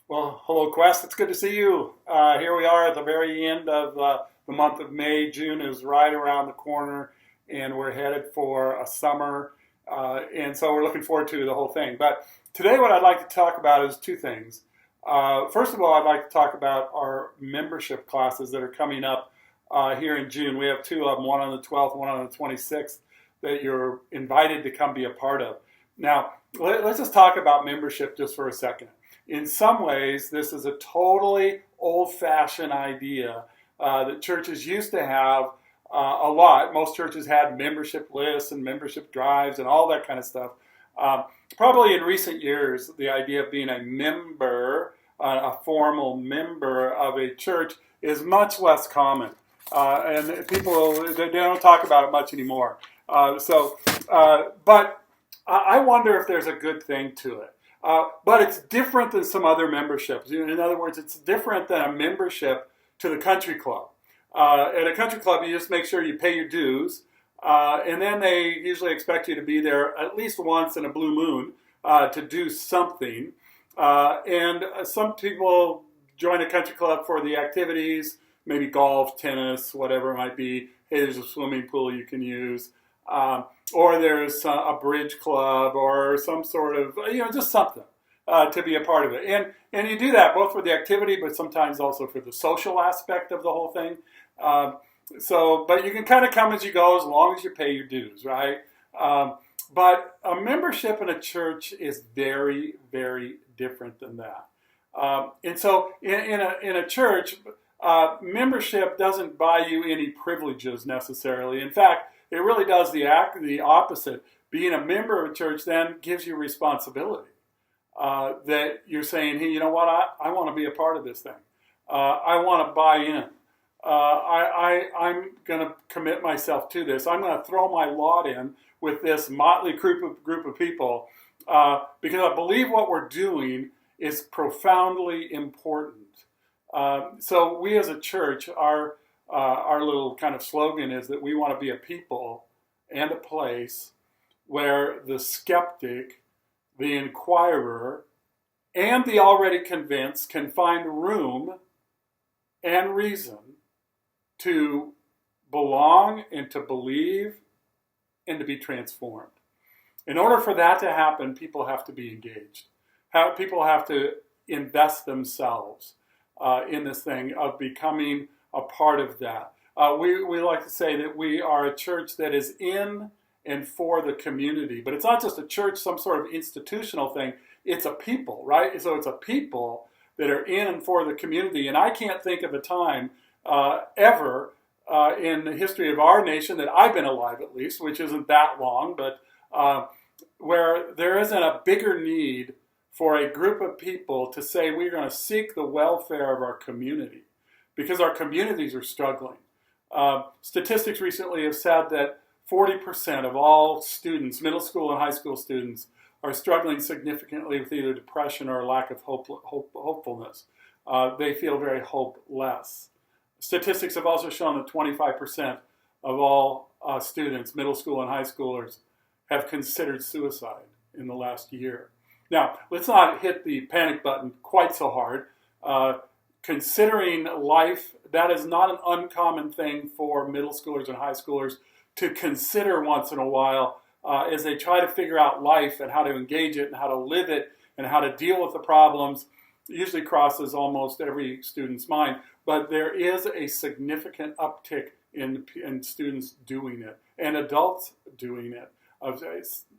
Well, hello, Quest. It's good to see you. Here we are at the very end of the month of May. June is right around the corner, and we're headed for a summer. And so we're looking forward to the whole thing. But today, what I'd like to talk about is two things. First of all, I'd like to talk about our membership classes that are coming up here in June. We have two of them, one on the 12th, one on the 26th, that you're invited to come be a part of. Now, let's just talk about membership just for a second. In some ways, this is a totally old-fashioned idea that churches used to have a lot. Most churches had membership lists and membership drives and all that kind of stuff. Probably in recent years, the idea of being a member, a formal member of a church, is much less common. And people, they don't talk about it much anymore. But I wonder if there's a good thing to it. But it's different than some other memberships. In other words, it's different than a membership to the country club. At a country club, you just make sure you pay your dues, and then they usually expect you to be there at least once in a blue moon to do something. And some people join a country club for the activities, maybe golf, tennis, whatever it might be. Hey, there's a swimming pool you can use. Or there's a bridge club or some sort of, just something to be a part of it. And you do that both for the activity, but sometimes also for the social aspect of the whole thing. But you can kind of come as you go as long as you pay your dues, right? But a membership in a church is very, very different than that. And so in a church, membership doesn't buy you any privileges necessarily. In fact, it really does the opposite. Being a member of a church then gives you responsibility. That you're saying, hey, you know what? I want to be a part of this thing. I want to buy in. I'm going to commit myself to this. I'm going to throw my lot in with this motley group of people because I believe what we're doing is profoundly important. So we as a church, our little kind of slogan is that we want to be a people and a place where the skeptic, the inquirer, and the already convinced can find room and reason to belong and to believe and to be transformed. In order for that to happen, people have to be engaged. People have to invest themselves in this thing of becoming a part of that. We like to say that we are a church that is in and for the community. But it's not just a church, some sort of institutional thing. It's a people, right? So it's a people that are in and for the community. And I can't think of a time ever in the history of our nation that I've been alive at least, which isn't that long, but where there isn't a bigger need for a group of people to say we're going to seek the welfare of our community. Because our communities are struggling. Statistics recently have said that 40% of all students, middle school and high school students, are struggling significantly with either depression or a lack of hopefulness. They feel very hopeless. Statistics have also shown that 25% of all students, middle school and high schoolers, have considered suicide in the last year. Now, let's not hit the panic button quite so hard. Considering life, that is not an uncommon thing for middle schoolers and high schoolers to consider once in a while as they try to figure out life and how to engage it and how to live it and how to deal with the problems. It usually crosses almost every student's mind, but there is a significant uptick in students doing it and adults doing it, of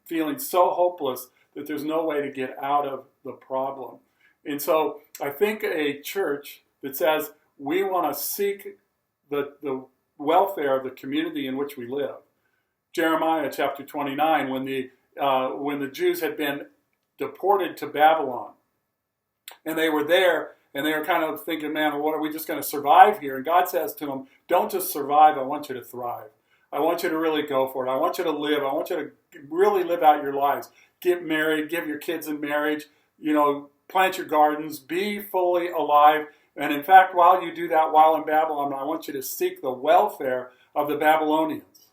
feeling so hopeless that there's no way to get out of the problem. And so I think a church that says we want to seek the welfare of the community in which we live. Jeremiah chapter 29, when the Jews had been deported to Babylon, and they were there, and they were kind of thinking, man, what are we just going to survive here? And God says to them, don't just survive, I want you to thrive. I want you to really go for it. I want you to live. I want you to really live out your lives. Get married, give your kids in marriage, plant your gardens, be fully alive. And in fact, while you do that, while in Babylon, I want you to seek the welfare of the Babylonians,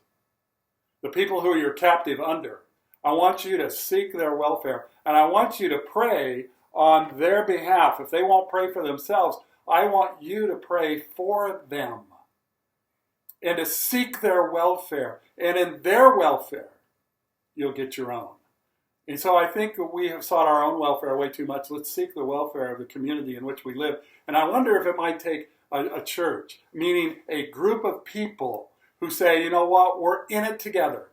the people who you're captive under. I want you to seek their welfare. And I want you to pray on their behalf. If they won't pray for themselves, I want you to pray for them and to seek their welfare. And in their welfare, you'll get your own. And so I think we have sought our own welfare way too much. Let's seek the welfare of the community in which we live. And I wonder if it might take a church, meaning a group of people who say, you know what, we're in it together.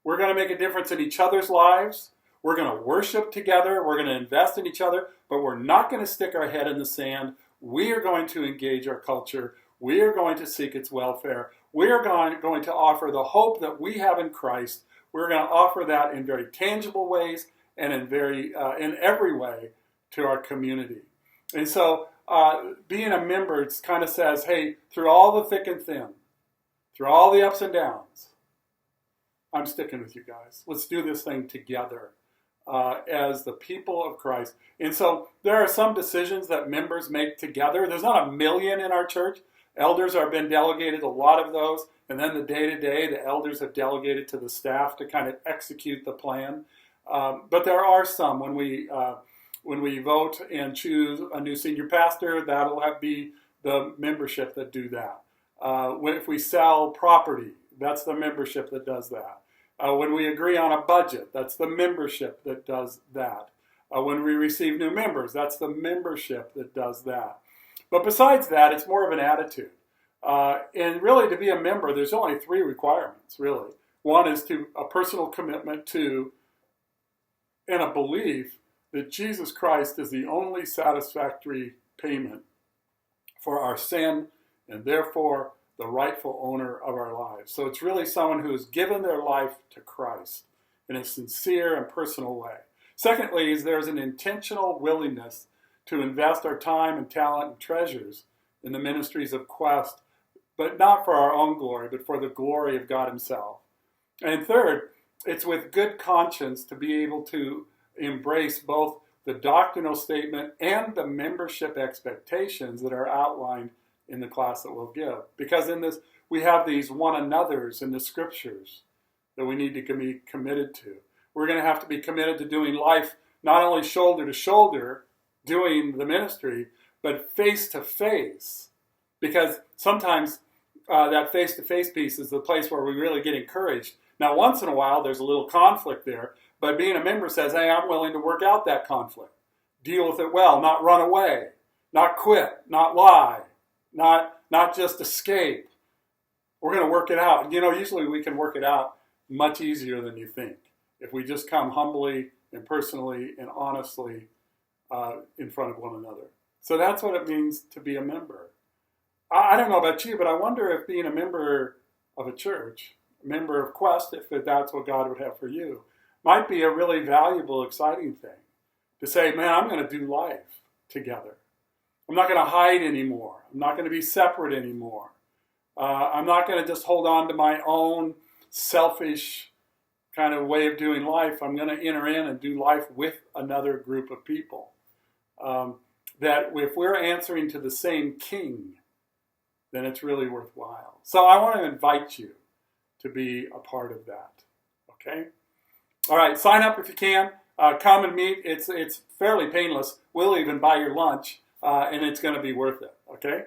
We're going to make a difference in each other's lives. We're going to worship together. We're going to invest in each other. But we're not going to stick our head in the sand. We are going to engage our culture. We are going to seek its welfare. We are going to offer the hope that we have in Christ. We're going to offer that in very tangible ways and in every way to our community. And so being a member, it kind of says, hey, through all the thick and thin, through all the ups and downs, I'm sticking with you guys. Let's do this thing together as the people of Christ. And so there are some decisions that members make together. There's not a million in our church. Elders have been delegated a lot of those. And then the day-to-day, the elders have delegated to the staff to kind of execute the plan. But there are some. When we vote and choose a new senior pastor, that'll be the membership that do that. If we sell property, that's the membership that does that. When we agree on a budget, that's the membership that does that. When we receive new members, that's the membership that does that. But besides that, it's more of an attitude. And really, to be a member, there's only 3 requirements, really. One is a personal commitment to and a belief that Jesus Christ is the only satisfactory payment for our sin and therefore the rightful owner of our lives. So it's really someone who has given their life to Christ in a sincere and personal way. Secondly, there's an intentional willingness to invest our time and talent and treasures in the ministries of Quest, but not for our own glory, but for the glory of God himself. And third, it's with good conscience to be able to embrace both the doctrinal statement and the membership expectations that are outlined in the class that we'll give. Because in this, we have these one another's in the scriptures that we need to be committed to. We're going to have to be committed to doing life not only shoulder to shoulder, doing the ministry, but face to face. Because sometimes that face to face piece is the place where we really get encouraged. Now, once in a while, there's a little conflict there, but being a member says, hey, I'm willing to work out that conflict. Deal with it well, not run away, not quit, not lie, not just escape. We're going to work it out. You know, usually we can work it out much easier than you think if we just come humbly and personally and honestly in front of one another. So that's what it means to be a member. I don't know about you, but I wonder if being a member of a church, a member of Quest, if that's what God would have for you, might be a really valuable, exciting thing. To say, man, I'm going to do life together. I'm not going to hide anymore. I'm not going to be separate anymore. I'm not going to just hold on to my own selfish kind of way of doing life. I'm going to enter in and do life with another group of people. That if we're answering to the same king, then it's really worthwhile. So I want to invite you to be a part of that. Okay? All right, sign up if you can. Come and meet. It's fairly painless. We'll even buy your lunch, and it's going to be worth it. Okay?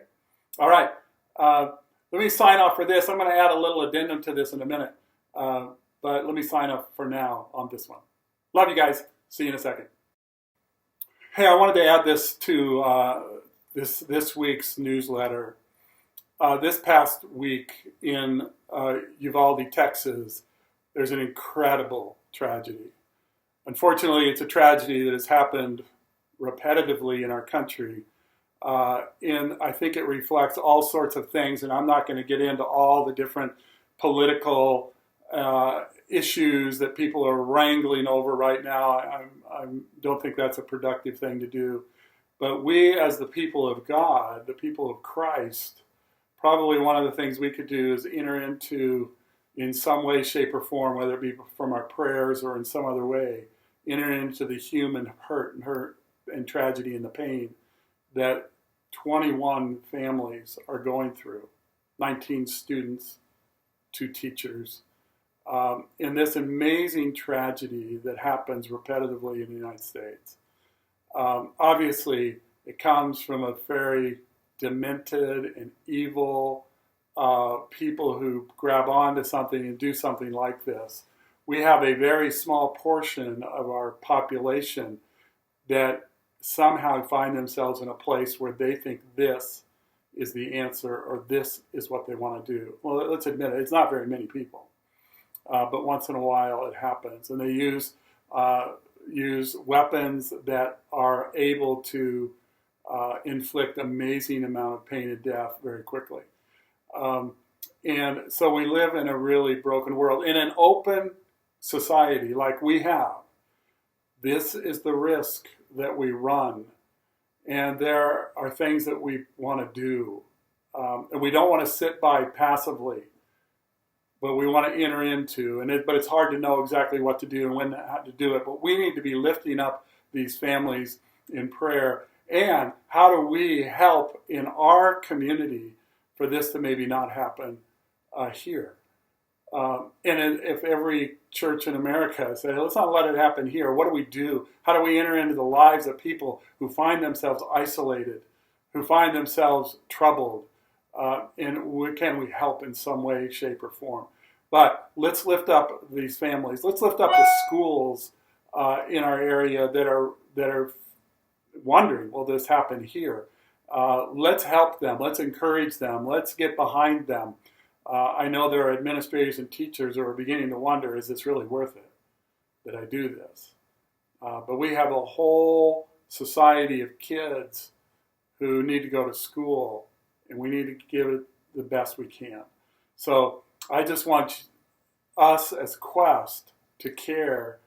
All right. Let me sign off for this. I'm going to add a little addendum to this in a minute. But let me sign up for now on this one. Love you guys. See you in a second. Hey, I wanted to add this to this week's newsletter. This past week in Uvalde, Texas, there's an incredible tragedy. Unfortunately, it's a tragedy that has happened repetitively in our country. And I think it reflects all sorts of things, and I'm not going to get into all the different political issues that people are wrangling over right now. I don't think that's a productive thing to do. But we, as the people of God, the people of Christ, probably one of the things we could do is enter into, in some way, shape, or form, whether it be from our prayers or in some other way, enter into the human hurt and tragedy and the pain that 21 families are going through, 19 students, 2 teachers, in this amazing tragedy that happens repetitively in the United States. Obviously, it comes from a very demented and evil people who grab onto something and do something like this. We have a very small portion of our population that somehow find themselves in a place where they think this is the answer or this is what they want to do. Well, let's admit it, it's not very many people. But once in a while it happens. And they use weapons that are able to inflict amazing amount of pain and death very quickly. And so we live in a really broken world. In an open society like we have, this is the risk that we run. And there are things that we want to do. And we don't want to sit by passively, but we want to enter into. But it's hard to know exactly what to do and when to do it. But we need to be lifting up these families in prayer. And how do we help in our community for this to maybe not happen here? And if every church in America said, let's not let it happen here, what do we do? How do we enter into the lives of people who find themselves isolated, who find themselves troubled? And can we help in some way, shape, or form? But let's lift up these families. Let's lift up the schools in our area that are wondering, will this happen here? Let's help them. Let's encourage them. Let's get behind them. I know there are administrators and teachers who are beginning to wonder, is this really worth it that I do this? But we have a whole society of kids who need to go to school, and we need to give it the best we can. So I just want us as Quest to care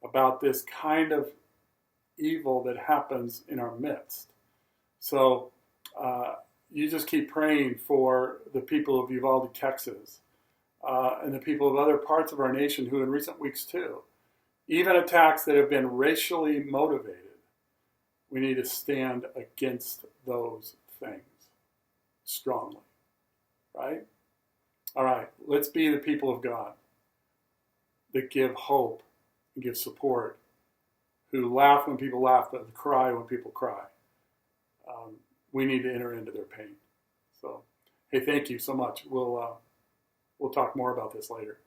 about this kind of evil that happens in our midst. So you just keep praying for the people of Uvalde, Texas, and the people of other parts of our nation who in recent weeks too, even attacks that have been racially motivated, we need to stand against those things strongly, right? All right, let's be the people of God that give hope and give support, who laugh when people laugh, but cry when people cry. We need to enter into their pain. So, hey, thank you so much. We'll talk more about this later.